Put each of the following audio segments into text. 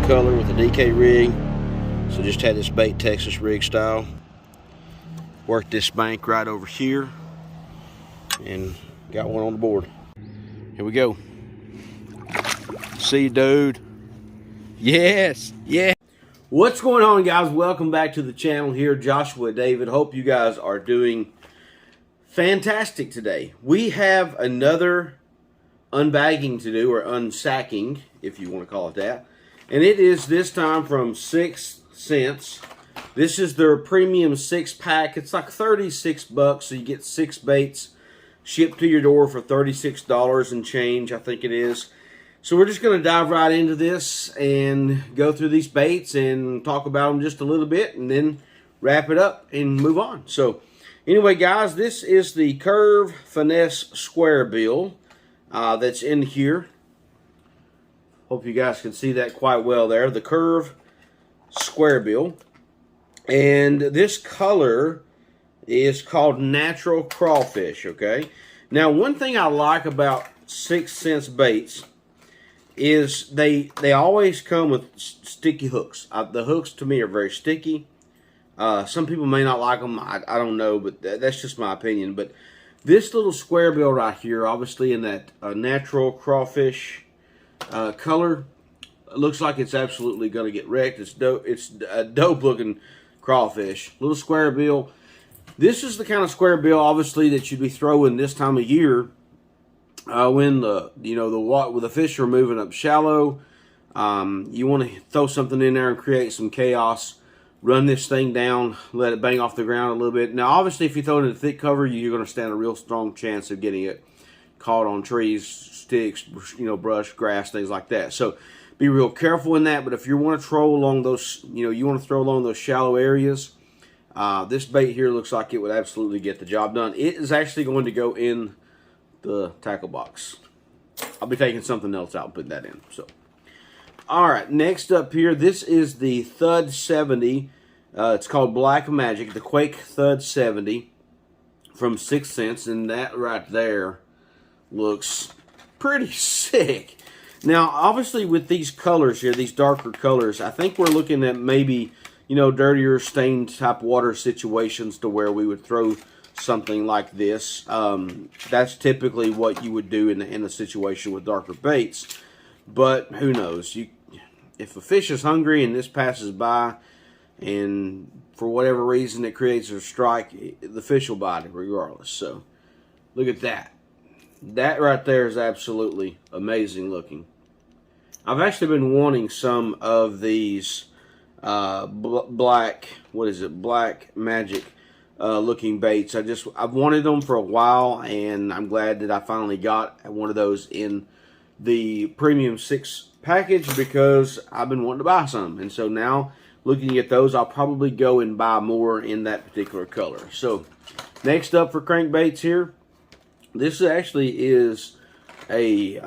color with a DK rig. So just had this bait Texas rig style. Worked this bank right over here and got one on the board. Here we go. See you, dude. Yes, yeah. What's going on, guys? Welcome back to the channel here. Joshua David. Hope you guys are doing fantastic today. We have another unbagging to do, or unsacking, if you want to call it that. And it is this time from 6 Sense. This is their premium 6-pack. It's like 36 bucks, so you get 6 baits shipped to your door for $36 and change, I think it is. So we're just going to dive right into this and go through these baits and talk about them just a little bit and then wrap it up and move on. So anyway, guys, this is the Curve Finesse Square Bill that's in here. Hope you guys can see that quite well there. The Curve Square Bill. And this color is called Natural Crawfish, okay? Now, one thing I like about 6 Sense baits is they always come with sticky hooks. The hooks to me are very sticky. Some people may not like them. I don't know, but that's just my opinion. But this little square bill right here, obviously in that natural crawfish color, looks like it's absolutely going to get wrecked. It's a dope looking crawfish. Little square bill. This is the kind of square bill, obviously, that you'd be throwing this time of year. When the fish are moving up shallow, you want to throw something in there and create some chaos. Run this thing down, let it bang off the ground a little bit. Now, obviously, if you throw it in a thick cover, you're going to stand a real strong chance of getting it caught on trees, sticks, brush, grass, things like that. So be real careful in that. But if you want to throw along those, you want to throw along those shallow areas, this bait here looks like it would absolutely get the job done. It is actually going to go in the tackle box. I'll be taking something else out and putting that in. So, all right, next up here, this is the Thud 70. It's called Black Magic, the Quake Thud 70 from 6 Sense, and that right there looks pretty sick. Now, obviously, with these colors here, these darker colors, I think we're looking at maybe, dirtier stained type water situations to where we would throw something like this. That's typically what you would do in a situation with darker baits. But who knows? If a fish is hungry and this passes by, and for whatever reason it creates a strike, the fish will bite it regardless. So look at that. That right there is absolutely amazing looking. I've actually been wanting some of these black magic looking baits. I've wanted them for a while, and I'm glad that I finally got one of those in the premium 6 package because I've been wanting to buy some. And so now, looking at those, I'll probably go and buy more in that particular color. So next up for crankbaits here, this actually is a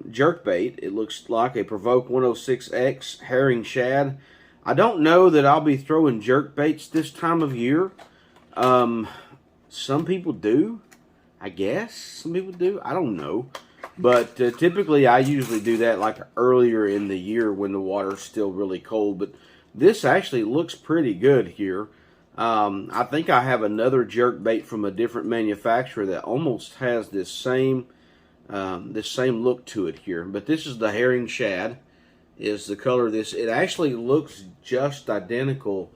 jerk bait. It looks like a Provoke 106X herring shad. I don't know that I'll be throwing jerk baits this time of year. Some people do, I guess. Some people do. I don't know. But typically I usually do that like earlier in the year when the water's still really cold. But this actually looks pretty good here. I think I have another jerk bait from a different manufacturer that almost has this same look to it here. But this is the herring shad, is the color of this. It actually looks just identical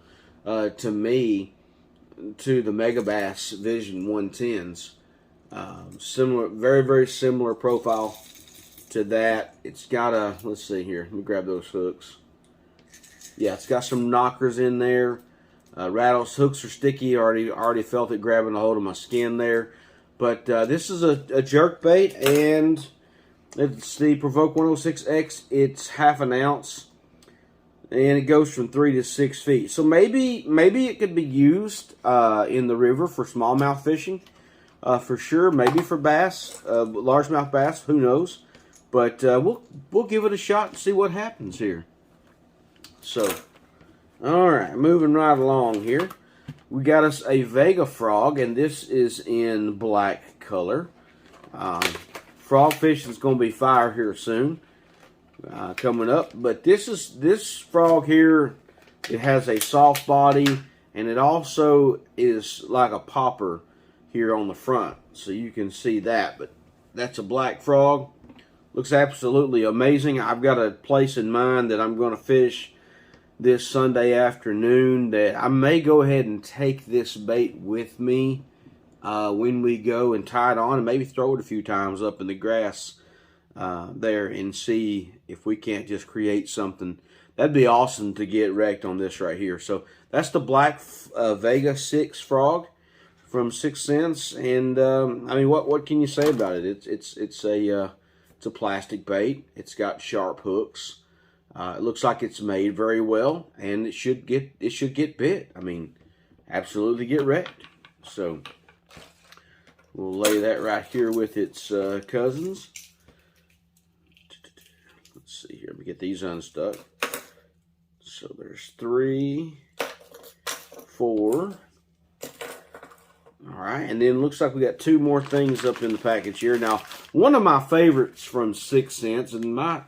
to me to the Megabass Vision 110s. Similar, very, very similar profile to that. It's got a, let's see here, let me grab those hooks. Yeah, it's got some knockers in there. Rattles, hooks are sticky. Already felt it grabbing a hold of my skin there. But this is a jerk bait, and it's the Provoke 106X. It's half an ounce, and it goes from 3 to 6 feet. So maybe it could be used in the river for smallmouth fishing, for sure. Maybe for bass, largemouth bass. Who knows? But we'll give it a shot and see what happens here. So, all right, moving right along here. We got us a Vega Frog, and this is in black color. Frog fishing is going to be fire here soon. coming up. But this frog here, it has a soft body, and it also is like a popper here on the front, so you can see that. But that's a black frog. Looks absolutely amazing. I've got a place in mind that I'm going to fish this Sunday afternoon that I may go ahead and take this bait with me when we go and tie it on, and maybe throw it a few times up in the grass there and see if we can't just create something. That'd be awesome to get wrecked on this right here. So that's the black Vega 6 frog from Sixth Sense, and I mean, what can you say about it? It's a plastic bait. It's got sharp hooks. It looks like it's made very well, and it should get bit. I mean, absolutely get wrecked. So we'll lay that right here with its cousins. Let's see here. Let me get these unstuck. So there's 3, 4. All right, and then looks like we got 2 more things up in the package here. Now, one of my favorites from Sixth Sense, and my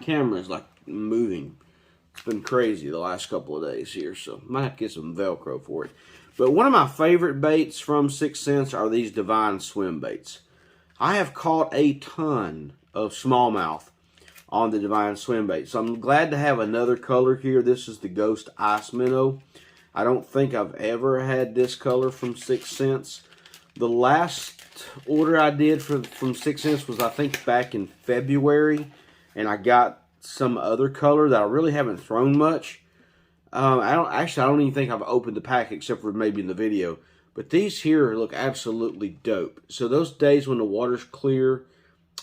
camera is like moving. It's been crazy the last couple of days here, so might have to get some Velcro for it. But one of my favorite baits from Sixth Sense are these Divine swim baits. I have caught a ton of smallmouth on the Divine swim bait, so I'm glad to have another color here. This is the Ghost Ice Minnow. I don't think I've ever had this color from Sixth Sense. The last order I did from Sixth Sense was, I think, back in February, and I got some other color that I really haven't thrown much. I don't even think I've opened the pack except for maybe in the video. But these here look absolutely dope. So those days when the water's clear,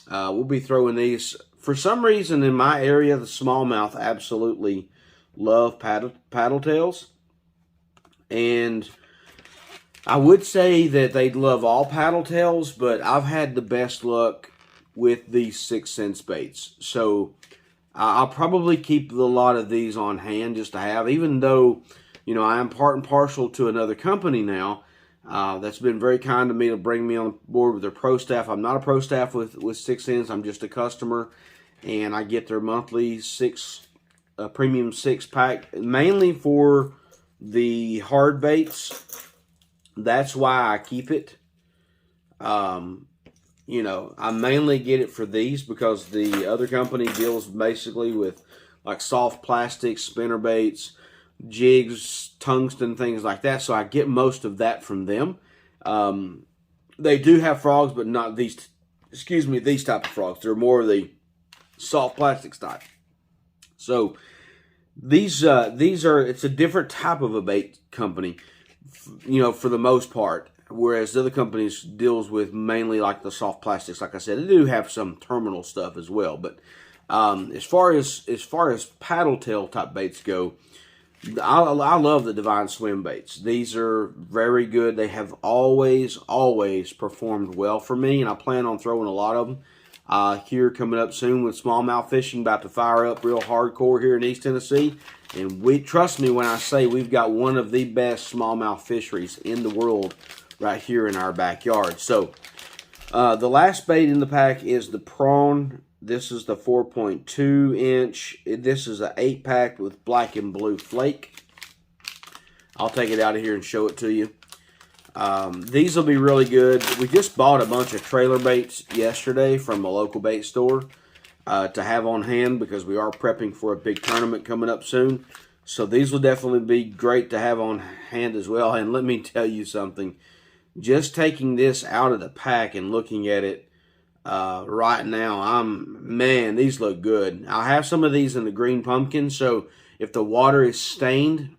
we'll be throwing these. For some reason in my area, the smallmouth absolutely love paddle tails. And I would say that they'd love all paddle tails, but I've had the best luck with these Sixth Sense baits. So I'll probably keep a lot of these on hand just to have, even though, you know, I am part and parcel to another company now that's been very kind to me to bring me on board with their pro staff. I'm not a pro staff with Sixth Sense. I'm just a customer, and I get their monthly premium 6-pack, mainly for the hard baits. That's why I keep it. You know, I mainly get it for these because the other company deals basically with like soft plastic, spinner baits, jigs, tungsten, things like that. So I get most of that from them. They do have frogs, but not these, these type of frogs. They're more of the soft plastics type. So these are, it's a different type of a bait company, you know, for the most part. Whereas the other companies deals with mainly like the soft plastics. Like I said, they do have some terminal stuff as well. But as far as paddle tail type baits go, I love the Divine swim baits. These are very good. They have always performed well for me, and I plan on throwing a lot of them here coming up soon with smallmouth fishing. About to fire up real hardcore here in East Tennessee. And trust me when I say we've got one of the best smallmouth fisheries in the world right here in our backyard. So the last bait in the pack is the prawn. This is the 4.2 inch. This is an 8-pack with black and blue flake. I'll take it out of here and show it to you. These will be really good. We just bought a bunch of trailer baits yesterday from a local bait store to have on hand because we are prepping for a big tournament coming up soon. So these will definitely be great to have on hand as well. And let me tell you something. Just taking this out of the pack and looking at it right now, man, these look good. I have some of these in the green pumpkin, so if the water is stained,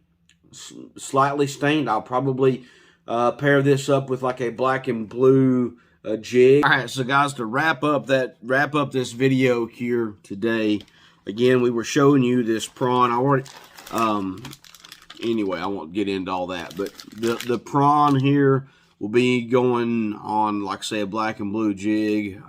slightly stained, I'll probably pair this up with like a black and blue jig. All right, so guys, to wrap up this video here today, again, we were showing you this prawn. Anyway, I won't get into all that, but the prawn here will be going on, like say, a black and blue jig.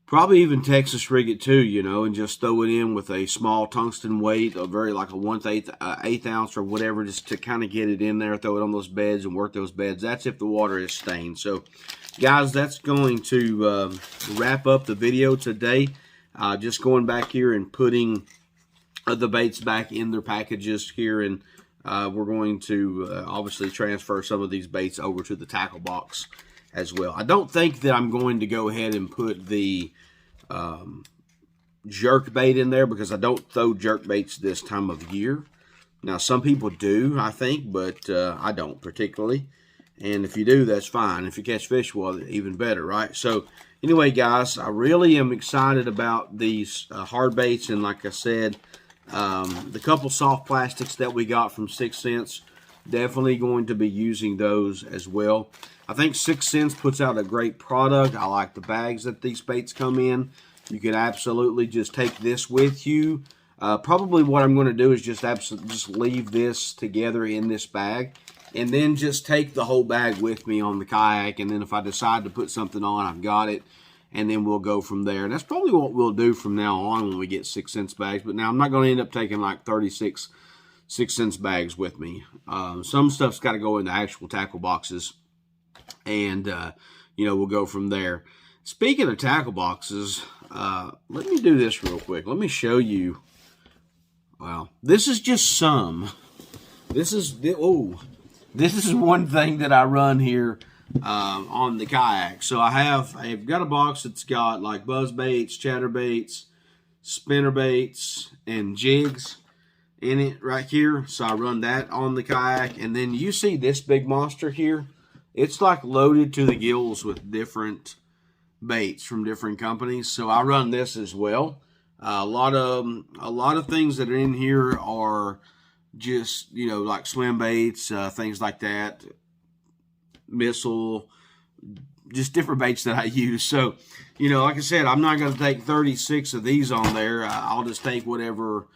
Probably even Texas rig it too, you know, and just throw it in with a small tungsten weight, like a 1/8 ounce or whatever, just to kind of get it in there, throw it on those beds and work those beds. That's if the water is stained. So, guys, that's going to wrap up the video today. Just going back here and putting the baits back in their packages here, and we're going to obviously transfer some of these baits over to the tackle box as well. I don't think that I'm going to go ahead and put the jerk bait in there, because I don't throw jerk baits this time of year. Now, some people do, I think, but I don't particularly. And if you do, that's fine. If you catch fish, well, even better, right? So, anyway, guys, I really am excited about these hard baits. And like I said, the couple soft plastics that we got from 6 Sense, definitely going to be using those as well. I think 6 Sense puts out a great product. I like the bags that these baits come in. You can absolutely just take this with you. Probably what I'm going to do is just leave this together in this bag, and then just take the whole bag with me on the kayak. And then if I decide to put something on, I've got it, and then we'll go from there. And that's probably what we'll do from now on when we get 6 Sense bags. But now I'm not going to end up taking like 36 6 Sense bags with me. Some stuff's got to go in the actual tackle boxes, and you know, we'll go from there. Speaking of tackle boxes, let me do this real quick. Let me show you. Wow, this is just some. This is one thing that I run here on the kayak. So I've got a box that's got like buzz baits, chatter baits, spinner baits, and jigs in it right here. So I run that on the kayak. And then you see this big monster here. It's like loaded to the gills with different baits from different companies. So I run this as well. A lot of things that are in here are just, you know, like swim baits, things like that, missile, just different baits that I use. So, you know, like I said, I'm not going to take 36 of these on there. I'll just take whatever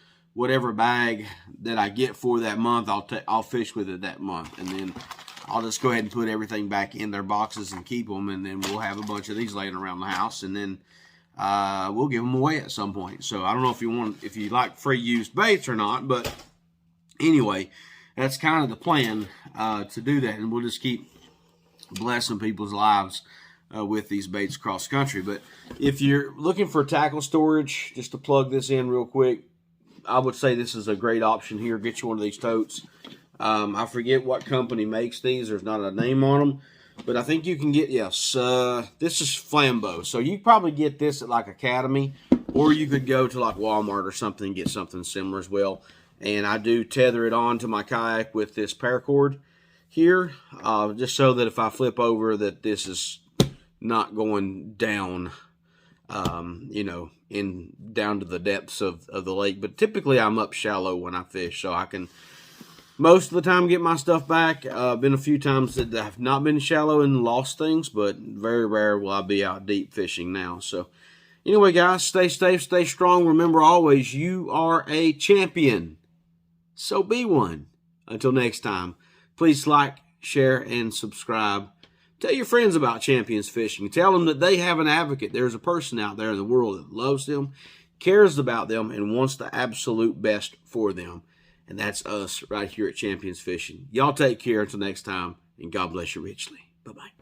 bag that I get for that month. I'll fish with it that month, and then I'll just go ahead and put everything back in their boxes and keep them, and then we'll have a bunch of these laying around the house, and then we'll give them away at some point. So I don't know if you like free used baits or not, but anyway, that's kind of the plan to do that, and we'll just keep blessing people's lives with these baits across the country. But if you're looking for tackle storage, just to plug this in real quick, I would say this is a great option here. Get you one of these totes. I forget what company makes these. There's not a name on them. But I think you can get, yes, this is Flambeau. So you probably get this at like Academy, or you could go to like Walmart or something and get something similar as well. And I do tether it on to my kayak with this paracord here, just so that if I flip over, that this is not going down, you know, down to the depths of the lake. But typically I'm up shallow when I fish, so I can most of the time get my stuff back. Been a few times that I've not been shallow and lost things, but very rare will I be out deep fishing now. So anyway, guys, stay safe, stay strong. Remember always, you are a champion, so be one. Until next time, please like, share, and subscribe. Tell your friends about Champions Fishing. Tell them that they have an advocate. There's a person out there in the world that loves them, cares about them, and wants the absolute best for them. And that's us right here at Champions Fishing. Y'all take care until next time, and God bless you richly. Bye-bye.